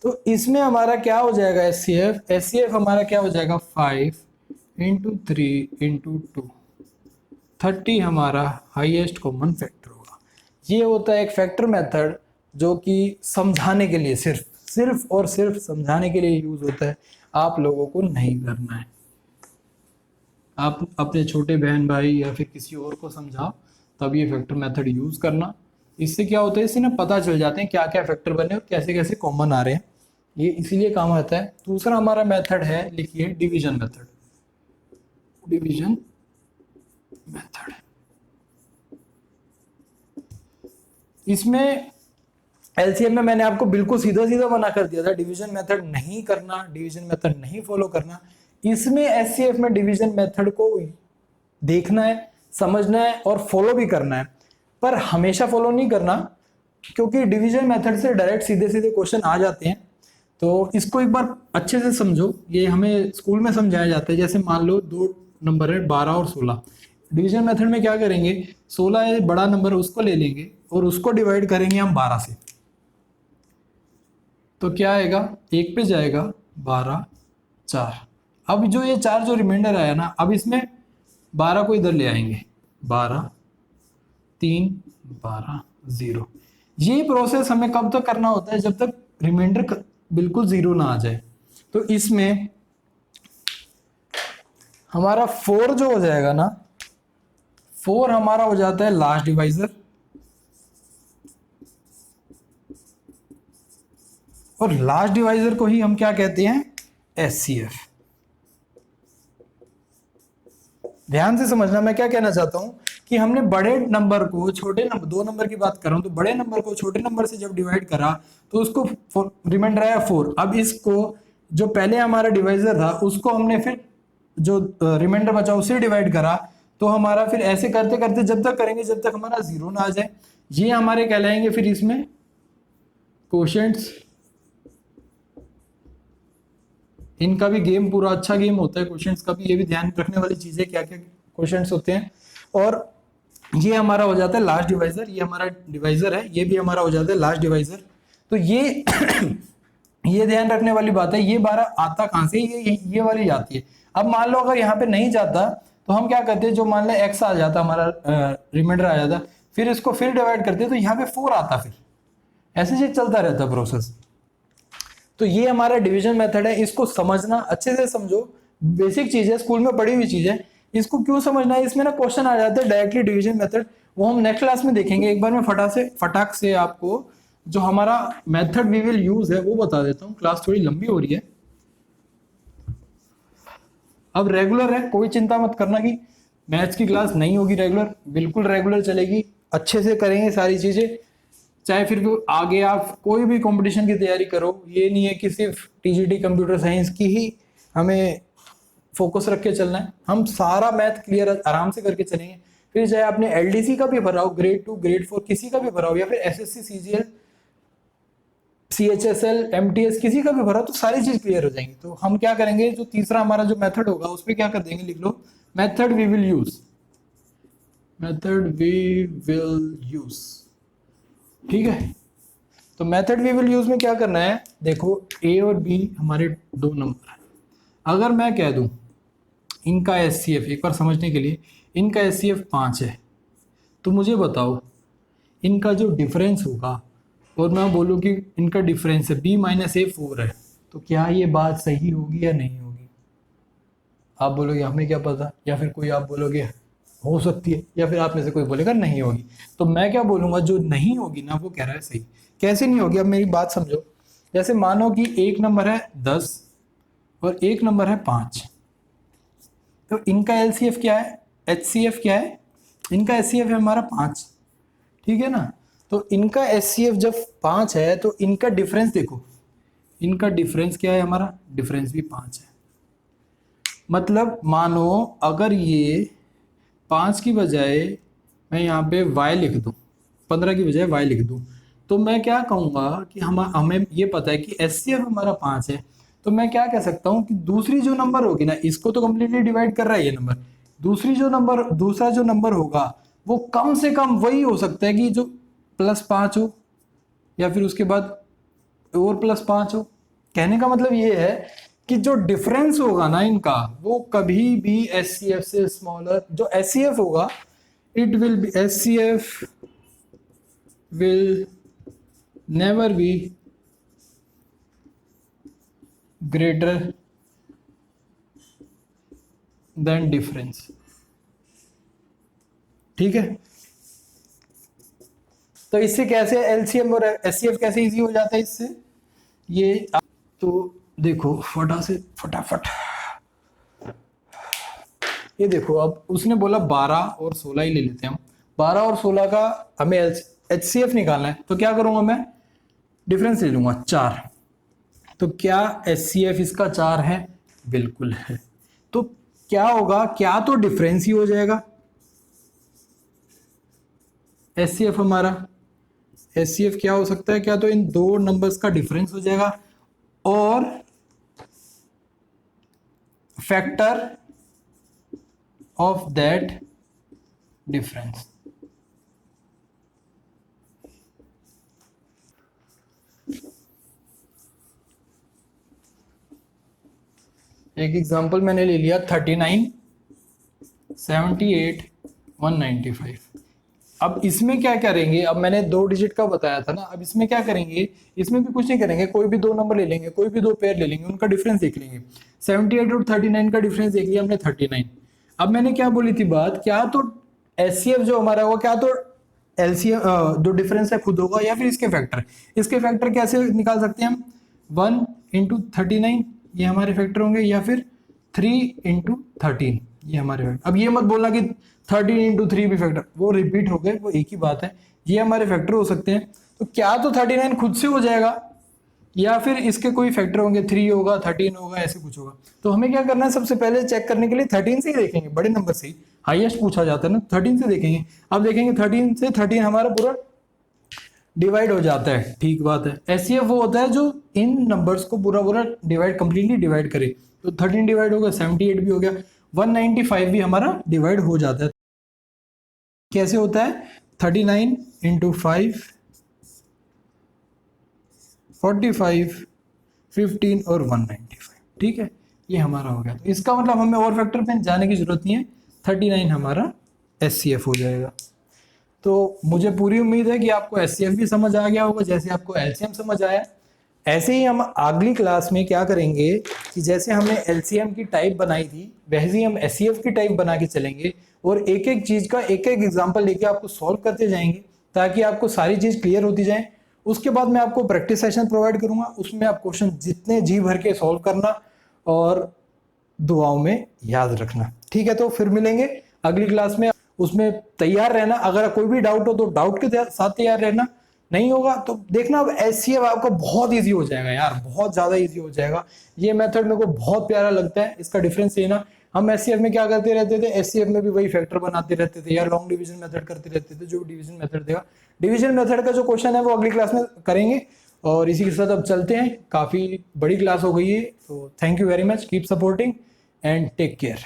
तो इसमें हमारा क्या हो जाएगा HCF हमारा क्या हो जाएगा, 5 इंटू 3 इंटू 2, 30 हमारा हाईएस्ट कॉमन फैक्टर होगा। ये होता है एक फैक्टर मेथड जो कि समझाने के लिए, सिर्फ और सिर्फ समझाने के लिए यूज होता है, आप लोगों को नहीं करना है। आप अपने छोटे बहन भाई या फिर किसी और को समझाओ तब ये फैक्टर मेथड यूज करना। इससे क्या होता है, इससे ना पता चल जाते हैं क्या क्या फैक्टर बने और कैसे कैसे कॉमन आ रहे हैं, ये इसीलिए काम आता है। दूसरा हमारा मेथड है, लिखिए डिवीजन मेथड। डिवीजन मेथड, इसमें LCM में मैंने आपको बिल्कुल सीधा सीधा मना कर दिया था, डिवीजन मेथड नहीं करना, डिवीजन मेथड नहीं फॉलो करना। इसमें HCF में डिवीजन मेथड को देखना है, समझना है और फॉलो भी करना है, पर हमेशा फॉलो नहीं करना, क्योंकि डिवीजन मेथड से डायरेक्ट सीधे सीधे क्वेश्चन आ जाते हैं। तो इसको एक बार अच्छे से समझो, ये हमें स्कूल में समझाया जाता है। जैसे मान लो 2 नंबर है 12 और 16, डिवीजन मेथड में क्या करेंगे, 16 है बड़ा नंबर, उसको ले लेंगे और उसको डिवाइड करेंगे हम 12 से, तो क्या आएगा, 1 पे जाएगा 12 4। अब जो ये 4 जो रिमाइंडर आया ना, अब इसमें 12 को इधर ले आएंगे, 12 3 12 0। ये प्रोसेस हमें कब तक करना होता है, जब तक रिमाइंडर बिल्कुल जीरो ना आ जाए। तो इसमें हमारा 4 जो हो जाएगा ना, 4 हमारा हो जाता है लास्ट डिवाइजर, और लास्ट डिवाइजर को ही हम क्या कहते हैं, एचसीएफ। ध्यान से समझना मैं क्या कहना चाहता हूं, कि हमने बड़े नंबर को छोटे नंबर, 2 नंबर की बात कर रहा हूं, तो बड़े नंबर को छोटे नंबर से जब डिवाइड करा तो उसको रिमाइंडर आया 4। अब इसको जो पहले हमारा डिवाइजर था उसको हमने फिर जो रिमाइंडर बचा उसे डिवाइड करा, तो हमारा फिर ऐसे करते करते जब तक करेंगे जब तक हमारा जीरो ना आ जाए, ये हमारे कहलाएंगे फिर इसमें कोशेंट्स। इनका भी गेम पूरा अच्छा गेम होता है क्वेश्चंस का भी, ये भी ध्यान रखने वाली चीज है क्या क्या क्वेश्चंस होते हैं। और ये हमारा हो जाता है लास्ट डिवाइजर, ये हमारा डिवाइजर है, ये भी हमारा हो जाता है लास्ट डिवाइजर। तो ये ये ध्यान रखने वाली बात है, ये 12 आता कहां से, ये वाली जाती है। अब मान लो अगर यहाँ पे नहीं जाता तो हम क्या करते हैं, जो मान लो एक्स आ जाता हमारा रिमाइंडर आ जाता, फिर इसको फिर डिवाइड करते तो यहाँ पे 4 आता, फिर ऐसे ही चलता रहता प्रोसेस। तो ये हमारा डिवीजन मेथड है, इसको समझना अच्छे से समझो, बेसिक चीज है, स्कूल में पढ़ी हुई चीज है। इसको क्यों समझना है, इसमें ना क्वेश्चन आ जाते हैं डायरेक्टली डिवीजन मेथड, वो हम नेक्स्ट क्लास में देखेंगे। एक बार मैं फटाक से आपको जो हमारा मेथड वी विल यूज है वो बता देता हूँ, क्लास थोड़ी लंबी हो रही है। अब रेगुलर है, कोई चिंता मत करना कि मैथ्स की क्लास नहीं होगी रेगुलर, बिल्कुल रेगुलर चलेगी, अच्छे से करेंगे सारी चीजें। चाहे फिर आगे आप कोई भी कंपटीशन की तैयारी करो, ये नहीं है कि सिर्फ टीजीटी कंप्यूटर साइंस की ही हमें फोकस रख के चलना है, हम सारा मैथ क्लियर आराम से करके चलेंगे। फिर चाहे आपने एलडीसी का भी भरा हो, ग्रेड 2 ग्रेड 4 किसी का भी भरा हो, या फिर एसएससी सीजीएल सीएचएसएल एमटीएस किसी का भी भरा, तो सारी चीज क्लियर हो जाएंगी। तो हम क्या करेंगे, जो तीसरा हमारा जो मेथड होगा उस पर क्या कर देंगे, लिख लो method we will use, method we will use, ठीक है। तो मेथड वी विल यूज में क्या करना है, देखो ए और बी हमारे 2 नंबर है। अगर मैं कह दूं इनका एचसीएफ, एक बार समझने के लिए, इनका एचसीएफ 5 है, तो मुझे बताओ इनका जो डिफरेंस होगा, और मैं बोलूं कि इनका डिफरेंस है b माइनस ए 4 है, तो क्या ये बात सही होगी या नहीं होगी? आप बोलोगे हमें क्या पता, या फिर कोई आप बोलोगे हो सकती है, या फिर आप में से कोई बोलेगा नहीं होगी। तो मैं क्या बोलूंगा, जो नहीं होगी ना वो कह रहा है सही। कैसे नहीं होगी, अब मेरी बात समझो। जैसे मानो कि एक नंबर है 10 और एक नंबर है 5, तो इनका एलसीएफ क्या है, एचसीएफ क्या है, इनका एचसीएफ है हमारा 5, ठीक है ना। तो इनका एचसीएफ जब 5 है तो इनका डिफरेंस देखो, इनका डिफरेंस क्या है, हमारा डिफरेंस भी 5 है। मतलब मानो अगर ये 5 की बजाय मैं यहाँ पे y लिख दूँ, 15 की बजाय y लिख दूँ, तो मैं क्या कहूँगा कि हमें ये पता है कि एचसीएफ हमारा 5 है, तो मैं क्या कह सकता हूँ कि दूसरी जो नंबर होगी ना, इसको तो कम्प्लीटली डिवाइड कर रहा है ये नंबर, दूसरा जो नंबर होगा वो कम से कम वही हो सकता है कि जो +5 हो, या फिर उसके बाद और +5 हो। कहने का मतलब ये है कि जो डिफरेंस होगा ना इनका, वो कभी भी एचसीएफ से स्मॉलर, जो एचसीएफ होगा it will be, HCF will never be greater than difference, ठीक है। तो इससे कैसे एलसीएम और एचसीएफ कैसे इजी हो जाता है इससे, ये तो देखो फटाफट ये देखो, अब उसने बोला 12 और 16 ही ले लेते हैं हम। 12 और 16 का हमें एचसीएफ निकालना है, तो क्या करूंगा मैं, डिफरेंस ले लूंगा 4। तो क्या एचसीएफ इसका 4 है, बिल्कुल है। तो क्या होगा, क्या तो डिफरेंस ही हो जाएगा एचसीएफ हमारा, एचसीएफ क्या हो सकता है, क्या तो इन 2 नंबर्स का डिफरेंस हो जाएगा, और फैक्टर ऑफ दैट डिफरेंस। एक एग्जांपल मैंने ले लिया 39, 78, 195। अब इसमें क्या करेंगे, अब मैंने 2 डिजिट का बताया था ना, अब इसमें क्या करेंगे, इसमें भी कुछ नहीं करेंगे, कोई भी 2 नंबर ले लेंगे, कोई भी 2 पेयर ले लेंगे, उनका डिफरेंस देख लेंगे। 78 और 39 का डिफरेंस देख लिया हमने 39। अब मैंने क्या बोली थी बात, क्या तो एचसीएफ जो हमारा होगा, क्या तो एलसीएम जो डिफरेंस है खुद होगा, या फिर इसके फैक्टर। इसके फैक्टर कैसे निकाल सकते हैं हम, 1 इंटू 39 ये हमारे फैक्टर होंगे, या फिर 3 इंटू 13 ये हमारे फैक्टर। अब ये मत बोलना कि 13 इंटू 3 भी फैक्टर, वो रिपीट हो गए, वो एक ही बात है, ये हमारे फैक्टर हो सकते हैं। तो क्या तो 39 खुद से हो जाएगा, या फिर इसके कोई फैक्टर होंगे, 3 होगा, 13 होगा, ऐसे कुछ होगा। तो हमें क्या करना है, सबसे पहले चेक करने के लिए 13 से ही देखेंगे, बड़े नंबर से ही हाईएस्ट पूछा जाता है ना, 13 से देखेंगे। अब देखेंगे 13 से 13 हमारा पूरा डिवाइड हो जाता है, ठीक बात है। एचसीएफ वो होता है जो इन नंबर्स को पूरा पूरा डिवाइड, कंप्लीटली डिवाइड करे। तो 13 डिवाइड हो गया, 78 भी हो गया, 195 भी हमारा डिवाइड हो जाता है। कैसे होता है, 39 इंटू 5, 45, 15 और 195, ठीक है, ये हमारा हो गया। तो इसका मतलब हमें और फैक्टर पे जाने की जरूरत नहीं है, 39 हमारा एचसीएफ हो जाएगा। तो मुझे पूरी उम्मीद है कि आपको एचसीएफ भी समझ आ गया होगा, जैसे आपको एलसीएम समझ आया। ऐसे ही हम अगली क्लास में क्या करेंगे कि जैसे हमने एलसीएम की टाइप बनाई थी, वैसे ही हम एचसीएफ की टाइप बना के चलेंगे, और एक एक चीज का एक एक एग्जांपल लेके आपको सॉल्व करते जाएंगे, ताकि आपको सारी चीज क्लियर होती जाए। उसके बाद मैं आपको प्रैक्टिस सेशन प्रोवाइड करूंगा, उसमें आप क्वेश्चन जितने जी भर के सॉल्व करना और दुआओं में याद रखना, ठीक है। तो फिर मिलेंगे अगली क्लास में, उसमें तैयार रहना। अगर कोई भी डाउट हो तो डाउट के साथ तैयार रहना, नहीं होगा तो देखना। अब एचसीएफ आपका बहुत इजी हो जाएगा यार, बहुत ज्यादा इजी हो जाएगा। ये मेथड मेरे को बहुत प्यारा लगता है, इसका डिफरेंस लेना। हम एचसीएफ में क्या करते रहते थे, एचसीएफ में भी वही फैक्टर बनाते रहते थे, या लॉन्ग डिवीजन मेथड करते रहते थे, जो डिवीजन मेथड देगा। डिवीजन मेथड का जो क्वेश्चन है वो अगली क्लास में करेंगे। और इसी के साथ अब चलते हैं, काफी बड़ी क्लास हो गई है। तो thank you very much, keep supporting and take care.